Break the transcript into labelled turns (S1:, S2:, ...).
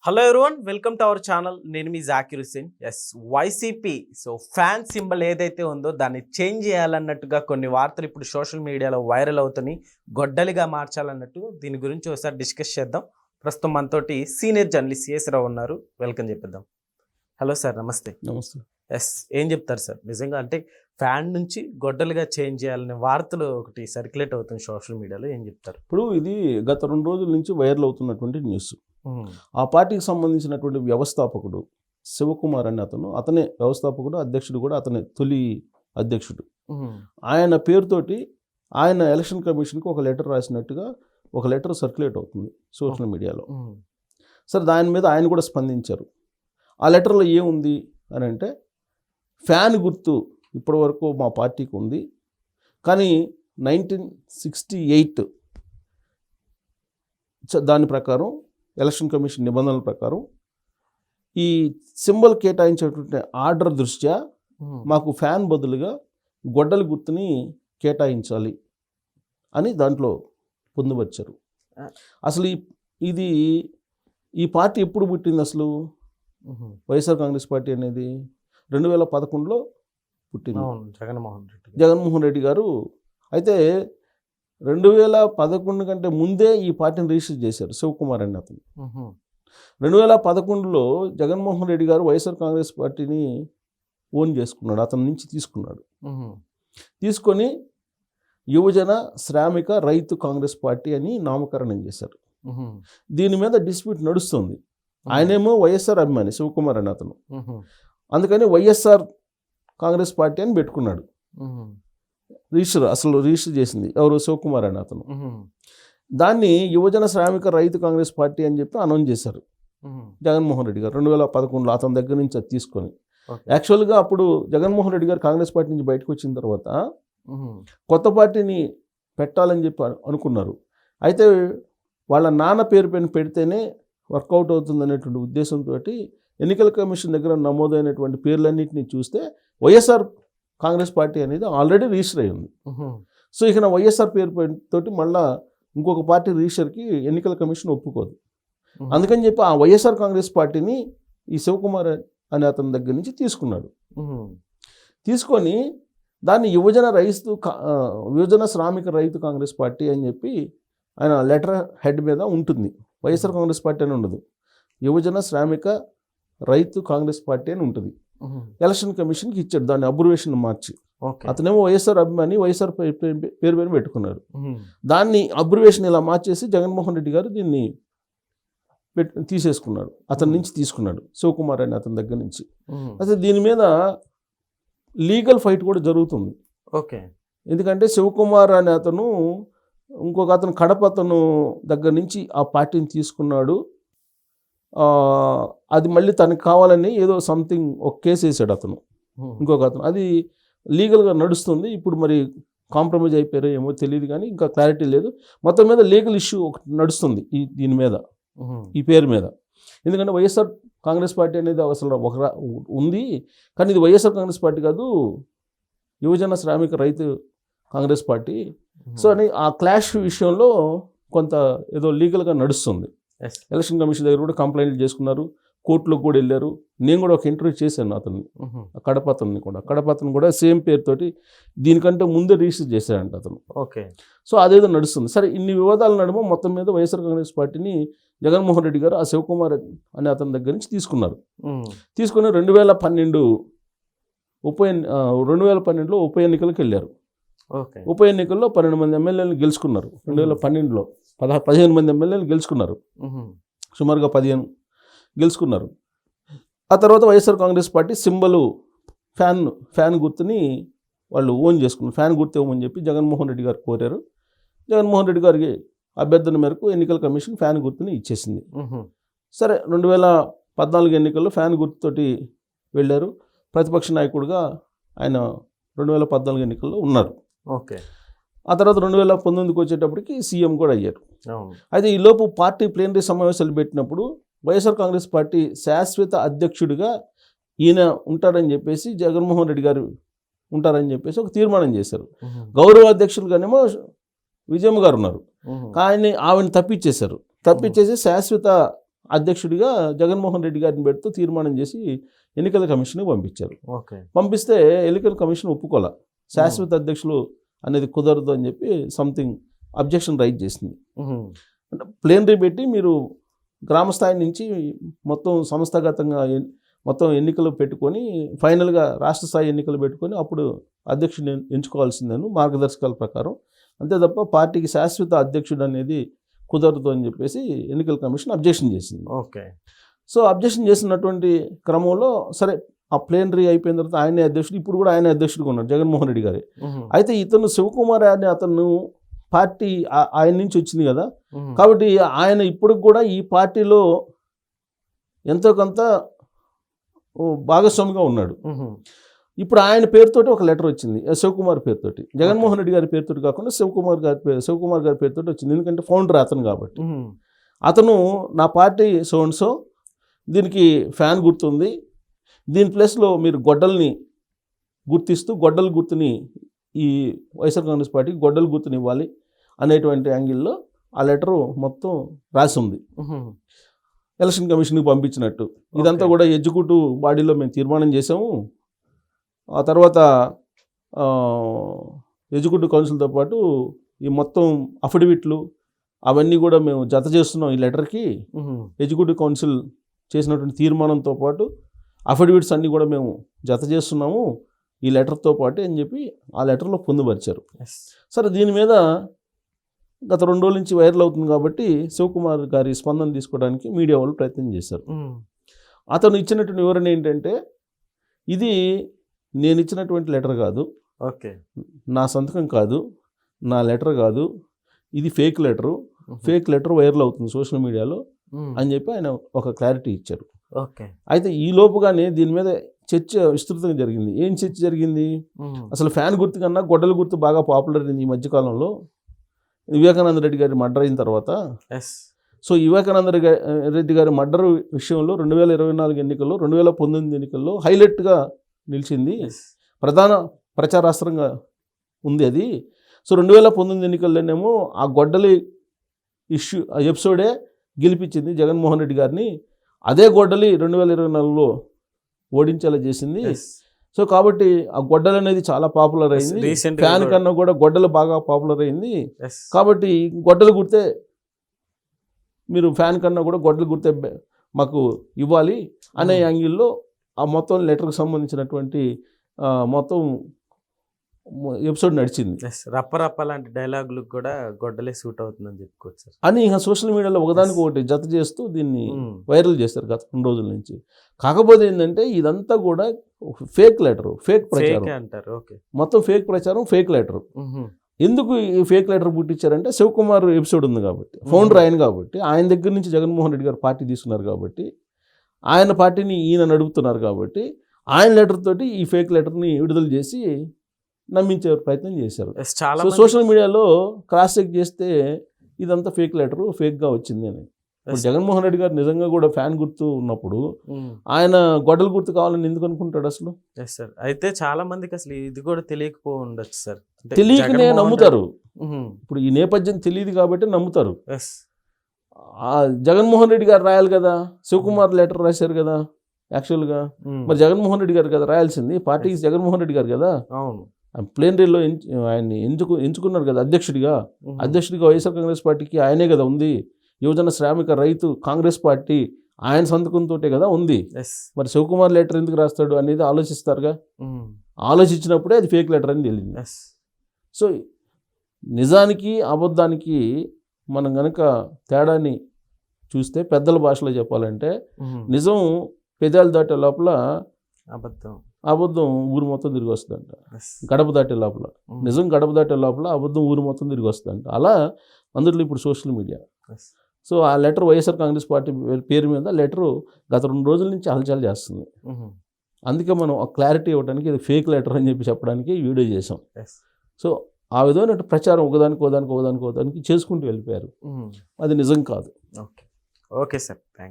S1: Hello everyone, welcome to our channel. నేను మీ Zakir Hussain. YCP fan symbol ఏదైతే ఉందో దాన్ని చేంజ్ చేయాలన్నట్టుగా కొన్ని వార్తలు ఇప్పుడు సోషల్ మీడియాలో వైరల్ అవుతున్నాయి. గొడ్డలిగా మార్చాలన్నట్టు దీని గురించి ఒకసారి డిస్కస్ చేద్దాం. ప్రస్తుతం మనతోటి సీనియర్ జర్నలిస్ట్ సిఎస్ రావు ఉన్నారు. వెల్కమ్ చెప్పిద్దాం. హలో సార్, నమస్తే.
S2: నమస్తే.
S1: ఏం చెప్తారు సార్? నిజంగా అంటే ఫ్యాన్ నుంచి గొడ్డలుగా చేంజ్ చేయాలనే వార్తలు ఒకటి సర్క్యులేట్ అవుతుంది సోషల్ మీడియాలో, ఏం చెప్తారు?
S2: ఇప్పుడు ఇది గత 2 రోజుల నుంచి వైరల్ అవుతున్నటువంటి న్యూస్. ఆ పార్టీకి సంబంధించినటువంటి వ్యవస్థాపకుడు శివకుమార్ అనే అతనే వ్యవస్థాపకుడు, అధ్యక్షుడు కూడా అతనే, తొలి అధ్యక్షుడు. ఆయన పేరుతోటి ఆయన ఎలక్షన్ కమిషన్కి ఒక లెటర్ రాసినట్టుగా ఒక లెటర్ సర్క్యులేట్ అవుతుంది సోషల్ మీడియాలో. సరే, దాని మీద ఆయన కూడా స్పందించారు. ఆ లెటర్లో ఏముంది అని అంటే, ఫ్యాన్ గుర్తు ఇప్పటి వరకు మా పార్టీకి ఉంది, కానీ 1968 దాని ప్రకారం, ఎలక్షన్ కమిషన్ నిబంధనల ప్రకారం ఈ సింబల్ కేటాయించేటువంటి ఆర్డర్ దృష్ట్యా మాకు ఫ్యాన్ బదులుగా గొడ్డల గుర్తుని కేటాయించాలి అని దాంట్లో పొందుపరిచారు. అసలు ఇది ఈ పార్టీ ఎప్పుడు పుట్టింది? అసలు వైఎస్ఆర్ కాంగ్రెస్ పార్టీ అనేది 2011లో పుట్టింది. జగన్మోహన్ రెడ్డి గారు అయితే 2011 కంటే ముందే ఈ పార్టీని రిజిస్టర్ చేశారు శివకుమార్ అనే అతను. 2011లో జగన్మోహన్ రెడ్డి గారు వైఎస్ఆర్ కాంగ్రెస్ పార్టీని ఓన్ చేసుకున్నాడు, అతని నుంచి తీసుకున్నాడు. తీసుకొని యువజన శ్రామిక రైతు కాంగ్రెస్ పార్టీ అని నామకరణం చేశారు. దీని మీద డిస్ప్యూట్ నడుస్తుంది. ఆయనేమో వైఎస్ఆర్ అభిమాని శివకుమార్ అనే అతను, అందుకని వైఎస్ఆర్ కాంగ్రెస్ పార్టీ అని పెట్టుకున్నాడు. రిజిస్టర్ చేసింది ఎవరు? శివకుమార్ అని అతను. దాన్ని యువజన శ్రామిక రైతు కాంగ్రెస్ పార్టీ అని చెప్పి అనౌన్స్ చేశారు జగన్మోహన్ రెడ్డి గారు 2011లో అతని దగ్గర నుంచి అది తీసుకొని. యాక్చువల్గా అప్పుడు జగన్మోహన్ రెడ్డి గారు కాంగ్రెస్ పార్టీ నుంచి బయటకు వచ్చిన తర్వాత కొత్త పార్టీని పెట్టాలని చెప్పి అనుకున్నారు. అయితే వాళ్ళ నాన్న పేరు పైన పెడితేనే వర్కౌట్ అవుతుంది అనేటువంటి ఉద్దేశంతో ఎన్నికల కమిషన్ దగ్గర నమోదైనటువంటి పేర్లన్నింటినీ చూస్తే వైఎస్ఆర్ కాంగ్రెస్ పార్టీ అనేది ఆల్రెడీ రిజిస్టర్ అయి ఉంది. సో ఇక వైఎస్ఆర్ పేరు తోటి మళ్ళా ఇంకొక పార్టీ రిజిస్టర్కి ఎన్నికల కమిషన్ ఒప్పుకోదు. అందుకని చెప్పి ఆ వైఎస్ఆర్ కాంగ్రెస్ పార్టీని ఈ శివకుమార్ అనే అతని దగ్గర నుంచి తీసుకున్నాడు. తీసుకొని దాన్ని యువజన శ్రామిక రైతు కాంగ్రెస్ పార్టీ అని చెప్పి ఆయన లెటర్ హెడ్ మీద ఉంటుంది. వైఎస్ఆర్ కాంగ్రెస్ పార్టీ అని ఉండదు, యువజన శ్రామిక రైతు కాంగ్రెస్ పార్టీ అని ఉంటుంది. ఎలక్షన్ కమిషన్కి ఇచ్చాడు దాన్ని అబ్రివేషన్ మార్చి. అతనేమో వైఎస్ఆర్ అభిమాని, వైఎస్ఆర్ పేరు పైన పెట్టుకున్నాడు. దాన్ని అబ్రివేషన్ ఇలా మార్చేసి జగన్మోహన్ రెడ్డి గారు దీన్ని తీసేసుకున్నాడు, అతని నుంచి తీసుకున్నాడు శివకుమార్ అని అతని దగ్గర నుంచి. అయితే దీని మీద లీగల్ ఫైట్ కూడా జరుగుతుంది. ఎందుకంటే శివకుమార్ అనే అతను ఇంకొక అతను కడప అతను దగ్గర నుంచి ఆ పార్టీని తీసుకున్నాడు. అది మళ్ళీ తనకు కావాలని ఏదో సంథింగ్ ఒక కేసు వేసాడు అతను, ఇంకొక అతను. అది లీగల్గా నడుస్తుంది. ఇప్పుడు మరి కాంప్రమైజ్ అయిపోయారో ఏమో తెలియదు, కానీ ఇంకా క్లారిటీ లేదు. మొత్తం మీద లీగల్ ఇష్యూ ఒకటి నడుస్తుంది దీని మీద, ఈ పేరు మీద. ఎందుకంటే వైఎస్ఆర్ కాంగ్రెస్ పార్టీ అనేది అసలు ఉంది, కానీ ఇది వైఎస్ఆర్ కాంగ్రెస్ పార్టీ కాదు, యువజన శ్రామిక రైతు కాంగ్రెస్ పార్టీ. సో అని ఆ క్లాష్ విషయంలో కొంత ఏదో లీగల్గా నడుస్తుంది. ఎలక్షన్ కమిషన్ దగ్గర కూడా కంప్లైంట్లు చేసుకున్నారు, కోర్టులోకి కూడా వెళ్ళారు. నేను కూడా ఒక ఇంటర్వ్యూ చేశాను అతన్ని, కడపతను కూడా సేమ్ పేరుతోటి దీనికంటే ముందే రిజిస్టర్ చేశాడంట అతను. సో అదేదో నడుస్తుంది. సరే, ఇన్ని వివాదాల నడుమ మొత్తం మీద వైఎస్ఆర్ కాంగ్రెస్ పార్టీని జగన్మోహన్ రెడ్డి గారు ఆ శివకుమార్ అనే అతని దగ్గర నుంచి తీసుకున్నారు. తీసుకుని 2012లో ఉప ఎన్నికలకు వెళ్ళారు. ఉప ఎన్నికల్లో 12 మంది ఎమ్మెల్యేలు గెలుచుకున్నారు. 2012లో 15 మంది ఎమ్మెల్యేలు గెలుచుకున్నారు, సుమారుగా 15 గెలుచుకున్నారు. ఆ తర్వాత YSR Congress party symbol fan గుర్తుని వాళ్ళు ఓన్ చేసుకున్నారు. ఫ్యాన్ గుర్తు ఇవ్వమని చెప్పి జగన్మోహన్ రెడ్డి గారు కోరారు. జగన్మోహన్ రెడ్డి గారికి అభ్యర్థన మేరకు ఎన్నికల కమిషన్ ఫ్యాన్ గుర్తుని ఇచ్చేసింది. సరే, 2014 ఎన్నికల్లో ఫ్యాన్ గుర్తుతోటి వెళ్ళారు. ప్రతిపక్ష నాయకుడిగా ఆయన 2014 ఎన్నికల్లో ఉన్నారు. ఆ తర్వాత 2019కి వచ్చేటప్పటికి సీఎం కూడా అయ్యారు. అయితే ఈలోపు పార్టీ ప్లీనరీ సమావేశాలు పెట్టినప్పుడు వైఎస్ఆర్ కాంగ్రెస్ పార్టీ శాశ్వత అధ్యక్షుడిగా ఈయన ఉంటాడని చెప్పేసి, జగన్మోహన్ రెడ్డి గారు ఉంటారని చెప్పేసి ఒక తీర్మానం చేశారు. గౌరవ అధ్యక్షులుగానేమో విజయమ్మ గారు ఉన్నారు, కానీ ఆవిడని తప్పించేశారు. తప్పించేసి శాశ్వత అధ్యక్షుడిగా జగన్మోహన్ రెడ్డి గారిని పెడుతూ తీర్మానం చేసి ఎన్నికల కమిషన్కి పంపించారు.
S1: ఓకే.
S2: పంపిస్తే ఎన్నికల కమిషన్ ఒప్పుకోలే, శాశ్వత అధ్యక్షులు అనేది కుదరదు అని చెప్పి సంథింగ్ అబ్జెక్షన్ రైజ్ చేసింది. అంటే ప్లేనరీ పెట్టి మీరు గ్రామ స్థాయి నుంచి మొత్తం సంస్థాగతంగా మొత్తం ఎన్నికలు పెట్టుకొని ఫైనల్గా రాష్ట్ర స్థాయి ఎన్నికలు పెట్టుకొని అప్పుడు అధ్యక్షుడిని ఎంచుకోవాల్సిందేను మార్గదర్శకాల ప్రకారం, అంతే తప్ప పార్టీకి శాశ్వత అధ్యక్షుడు అనేది కుదరదు అని చెప్పేసి ఎన్నికల కమిషన్ అబ్జెక్షన్ చేసింది.
S1: ఓకే. సో
S2: అబ్జెక్షన్ చేసినటువంటి క్రమంలో సరే ఆ ప్లేనరీ అయిపోయిన తర్వాత ఆయనే అధ్యక్షుడు, ఇప్పుడు కూడా ఆయన అధ్యక్షుడిగా ఉన్నారు జగన్మోహన్ రెడ్డి గారే. అయితే ఇతను శివకుమార్ అని అతను పార్టీ ఆయన నుంచి వచ్చింది కదా, కాబట్టి ఆయన ఇప్పుడు కూడా ఈ పార్టీలో ఎంతో కొంత భాగస్వామిగా ఉన్నాడు. ఇప్పుడు ఆయన పేరుతోటి ఒక లెటర్ వచ్చింది, శివకుమార్ పేరుతోటి, జగన్మోహన్ రెడ్డి గారి పేరుతోటి కాకుండా శివకుమార్ గారి పేరుతోటి వచ్చింది. ఎందుకంటే ఫౌండర్ అతను కాబట్టి. అతను నా పార్టీ సో దీనికి ఫ్యాన్ గుర్తుంది, దీని ప్లేస్లో మీరు గొడ్డల్ని గుర్తిస్తూ గొడ్డల గుర్తుని ఈ వైఎస్ఆర్ కాంగ్రెస్ పార్టీకి గొడ్డల గుర్తుని ఇవ్వాలి అనేటువంటి యాంగిల్లో ఆ లెటరు మొత్తం రాసి ఉంది, ఎలక్షన్ కమిషన్కి పంపించినట్టు. ఇదంతా కూడా ఎగ్జిక్యూటివ్ బాడీలో మేము తీర్మానం చేసాము. ఆ తర్వాత ఎగ్జిక్యూటివ్ కౌన్సిల్తో పాటు ఈ మొత్తం అఫిడవిట్లు అవన్నీ కూడా మేము జత చేస్తున్నాం ఈ లెటర్కి. ఎగ్జిక్యూటివ్ కౌన్సిల్ చేసినటువంటి తీర్మానంతో పాటు అఫిడవిట్స్ అన్నీ కూడా మేము జత చేస్తున్నాము ఈ లెటర్తో పాటు అని చెప్పి ఆ లెటర్లో పొందుపరిచారు. సరే, దీని మీద గత 2 రోజుల నుంచి వైరల్ అవుతుంది కాబట్టి శివకుమార్ గారి స్పందన తీసుకోవడానికి మీడియా వాళ్ళు ప్రయత్నం చేశారు. అతను ఇచ్చినటువంటి వివరణ ఏంటంటే, ఇది నేను ఇచ్చినటువంటి లెటర్ కాదు,
S1: ఓకే,
S2: నా సంతకం కాదు, నా లెటర్ కాదు, ఇది ఫేక్ లెటర్ వైరల్ అవుతుంది సోషల్ మీడియాలో అని చెప్పి ఆయన ఒక క్లారిటీ ఇచ్చారు.
S1: ఓకే.
S2: అయితే ఈ లోపుగానే దీని మీద చర్చ విస్తృతంగా జరిగింది. ఏం చర్చ జరిగింది? అసలు ఫ్యాన్ గుర్తు కన్నా గొడ్డల గుర్తు బాగా పాపులర్ అయింది ఈ మధ్యకాలంలో వివేకానంద రెడ్డి గారి మర్డర్ అయిన తర్వాత. సో వివేకానంద రెడ్డి గారి మర్డర్ విషయంలో 2024 ఎన్నికల్లో 2019 ఎన్నికల్లో హైలైట్గా నిలిచింది, ప్రధాన ప్రచారాస్త్రంగా ఉంది అది. సో 2019 ఎన్నికల్లోనేమో ఆ గొడ్డలి ఇష్యూ ఎపిసోడే గెలిపించింది జగన్మోహన్ రెడ్డి గారిని. అదే గొడ్డలి 2024లో ఓడించేలా చేసింది. సో కాబట్టి ఆ గొడ్డలు అనేది చాలా పాపులర్ అయింది, ఫ్యాన్ కన్నా కూడా గొడ్డలు బాగా పాపులర్ అయింది. కాబట్టి గొడ్డలు గుర్తే, మీరు ఫ్యాన్ కన్నా కూడా గొడ్డలు గుర్తే మాకు ఇవ్వాలి అనే యాంగిల్లో ఆ మొత్తం లెటర్కి సంబంధించినటువంటి మొత్తం ఎపిసోడ్ నడిచింది.
S1: రప్ప లాంటి డైలాగులకు కూడా గొడ్డలే సూట్ అవుతుందని చెప్పుకోవచ్చు
S2: అని ఇక సోషల్ మీడియాలో ఒకదానికి ఒకటి జత చేస్తూ దీన్ని వైరల్ చేస్తారు గత 2 రోజుల నుంచి. కాకపోతే ఏంటంటే ఇదంతా కూడా ఫేక్ లెటర్, ఫేక్ ప్రచారం
S1: అంటారు. ఓకే,
S2: మొత్తం ఫేక్ ప్రచారం, ఫేక్ లెటర్. ఎందుకు ఈ ఫేక్ లెటర్ పుట్టించారంటే శివకుమార్ ఎపిసోడ్ ఉంది కాబట్టి, ఫౌండర్ ఆయన కాబట్టి, ఆయన దగ్గర నుంచి జగన్మోహన్ రెడ్డి గారు పార్టీ తీసుకున్నారు కాబట్టి, ఆయన పార్టీని ఈయన నడుపుతున్నారు కాబట్టి, ఆయన లెటర్ తోటి ఈ ఫేక్ లెటర్ని విడుదల చేసి నమ్మించే ప్రయత్నం చేశారు. సో సోషల్ మీడియాలో క్రాస్ చెక్ చేస్తే ఇదంతా ఫేక్ లెటరు, ఫేక్గా వచ్చింది అని. ఇప్పుడు జగన్మోహన్ రెడ్డి గారు నిజంగా కూడా ఫ్యాన్ గుర్తు ఉన్నప్పుడు ఆయన గొడ్డల గుర్తు కావాలని ఎందుకు అనుకుంటాడు అసలు?
S1: సార్, అయితే చాలా మందికి అసలు ఇది కూడా తెలియకపో ఉండొచ్చు సార్,
S2: తెలియకనే నమ్ముతారు. ఇప్పుడు ఈ నేపథ్యం తెలియదు కాబట్టి నమ్ముతారు. జగన్మోహన్ రెడ్డి గారు రాయాలి కదా, శివకుమార్ లెటర్ రాశారు కదా యాక్చువల్గా, మరి జగన్మోహన్ రెడ్డి గారు కదా రాయాల్సింది, పార్టీకి జగన్మోహన్ రెడ్డి గారు కదా.
S1: అవును,
S2: ప్లేనరీలో ఆయన్ని ఎంచుకున్నారు కదా అధ్యక్షుడిగా వైఎస్ఆర్ కాంగ్రెస్ పార్టీకి ఆయనే కదా ఉంది. యువజన శ్రామిక రైతు కాంగ్రెస్ పార్టీ ఆయన సంతకంతో కదా ఉంది. మరి శివకుమార్ లెటర్ ఎందుకు రాస్తాడు అనేది ఆలోచిస్తారుగా, ఆలోచించినప్పుడే అది ఫేక్ లెటర్ అని తెలియదు. సో నిజానికి అబద్ధానికి మనం కనుక తేడాని చూస్తే పెద్దల భాషలో చెప్పాలంటే, నిజం పెదాలు దాటే లోపల అబద్ధం ఊరు మొత్తం తిరిగి వస్తుందంట. గడప దాటే లోపల నిజం, గడప దాటే లోపల అబద్ధం ఊరు మొత్తం తిరిగి వస్తుందంట. అలా అందులో ఇప్పుడు సోషల్ మీడియా. సో ఆ లెటర్ వైఎస్ఆర్ కాంగ్రెస్ పార్టీ పేరు మీద లెటరు గత 2 రోజుల నుంచి హల్చల్ చేస్తుంది. అందుకే మనం ఆ క్లారిటీ ఇవ్వడానికి ఇది ఫేక్ లెటర్ అని చెప్పడానికి వీడియో చేసాం. సో ఆ విధమైన ప్రచారం ఒకదానికి చేసుకుంటూ వెళ్ళిపోయారు. అది నిజం కాదు.
S1: Okay sir, thank you.